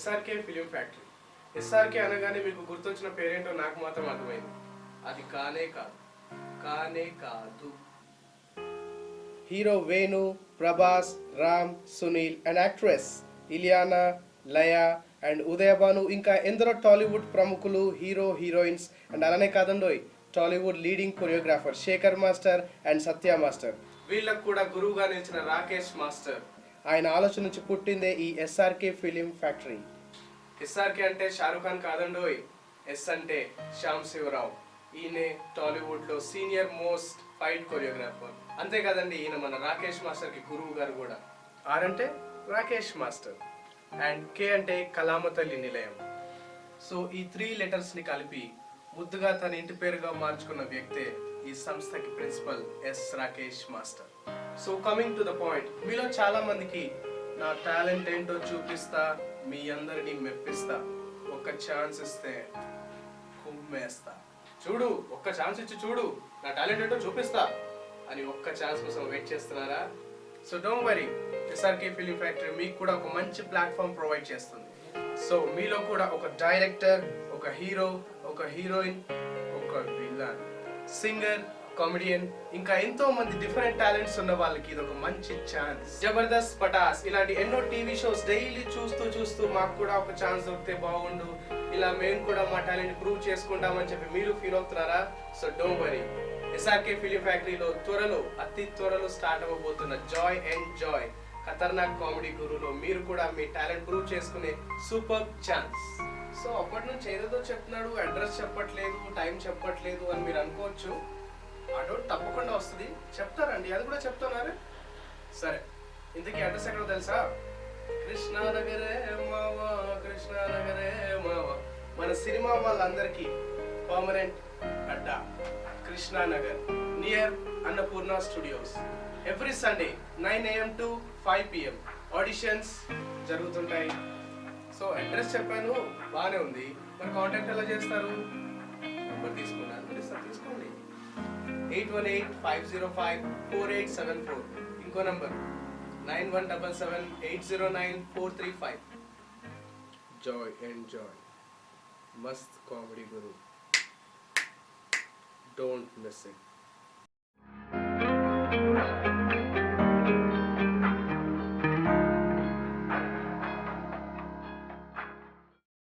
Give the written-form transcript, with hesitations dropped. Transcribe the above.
SRK film factory. SRK అనగానే మీకు గుర్తొచ్చిన పేరేంటో నాకు మాత్రం అర్థమైంది. అది కానే కాదు, కానే కాదు. Hero Venu, Prabhas, Ram, Sunil and actress Ileana, Laya and Udayabhanu, ఇంకా ఎందరో టాలీవుడ్ ప్రముఖులు, హీరో హీరోయిన్స్ అండ్ అలానే కాదండోయ్ Tollywood leading choreographer Shekhar master and Satya master, వీళ్ళకు కూడా గురువుగా నిలిచిన రాకేష్ మాస్టర్, ఆయన ఆలోచన నుంచి పుట్టిందే ఈ ఎస్ఆర్కే ఫిలిం ఫ్యాక్టరీ. ఎస్ఆర్కే అంటే షారుఖ్ ఖాన్ కాదండోయ్, ఎస్ అంటే శ్యామ్ శివరావు. ఈయనే టాలీవుడ్ లో సీనియర్ మోస్ట్ ఫైట్ కొరియోగ్రాఫర్. అంతే కదండి, ఈయన మన రాకేష్ మాస్టర్ కి గురువు గారు కూడా. ఆర్ అంటే రాకేష్ మాస్టర్ అండ్ కే అంటే కళామతల్లి నిలయం. సో ఈ 3 లెటర్స్ ని కలిపి ముద్దుగా తన ఇంటి పేరుగా మార్చుకున్న వ్యక్తే ఈ సంస్థకి principal S Rakesh master. So coming to the point, మీలో చాలా మందికి నా టాలెంట్ ఏంటో చూపిస్తా, మీ అందరినీ మెప్పిస్తా, ఒక్క ఛాన్స్ ఇస్తే కుమ్మేస్తా, చూడు ఒక్క ఛాన్స్ ఇచ్చి చూడు నా టాలెంట్ ఏంటో చూపిస్తా అని ఒక్క ఛాన్స్ కోసం వెయిట్ చేస్తున్నారా? So don't worry, SRK film factory మీకు కూడా ఒక మంచి ప్లాట్ఫామ్ ప్రొవైడ్ చేస్తుంది. సో మీలో కూడా ఒక డైరెక్టర్, ఒక హీరో, ఒక హీరోయిన్, ఒక విలన్, సింగర్, కామెడియన్, ఇంకా ఎంతో మంది డిఫరెంట్ టాలెంట్స్ ఉన్న వాళ్ళకి ఇది ఒక మంచి ఛాన్స్. జబర్దస్త్, పటాస్ ఇలాంటి ఎన్నో టీవీ షోస్ డైలీ చూస్తూ మాకు కూడా ఒక ఛాన్స్ దొరికితే బాగుండు, ఇలా మేము కూడా మా టాలెంట్ ప్రూవ్ చేసుకుంటామని చెప్పి మీరు ఫీల్ అవుతున్నారా? So don't worry, SRK film ఫ్యాక్టరీలో అతి త్వరలో స్టార్ట్ అవ్వబోతున్న జాయ్ అండ్ జాయ్ ఖతర్నాక్ కామెడీ గురులో మీరు కూడా మీ టాలెంట్ ప్రూవ్ చేసుకునే సూపర్ ఛాన్స్. సో అప్పటి నుంచి ఏదేదో చెప్తున్నాడు, అడ్రస్ చెప్పట్లేదు, టైం చెప్పట్లేదు అని మీరు అనుకోవచ్చు. ఆ డౌట్ తప్పకుండా వస్తుంది, చెప్తారండి, అది కూడా చెప్తున్నారు. సరే, ఇంతకీ అడ్రస్ ఎక్కడో తెలుసా? కృష్ణానగరే మావా, కృష్ణానగరే మావా. మన సినిమా వాళ్ళందరికీ permanent Adda Krishna Nagar, near Annapurna studios. Every Sunday 9 AM to 5 PM auditions జరుగుతుంటాయి. సో అడ్రస్ చెప్పాను, బాగానే ఉంది, మరి కాంటాక్ట్ ఎలా చేస్తారు? నెంబర్ తీసుకున్నాను, తీసుకోండి, 8185054874. ఇంకో నంబర్ 9177809435. జాయ్ అండ్ జాయ్, మస్త్ comedy Guru, don't miss it.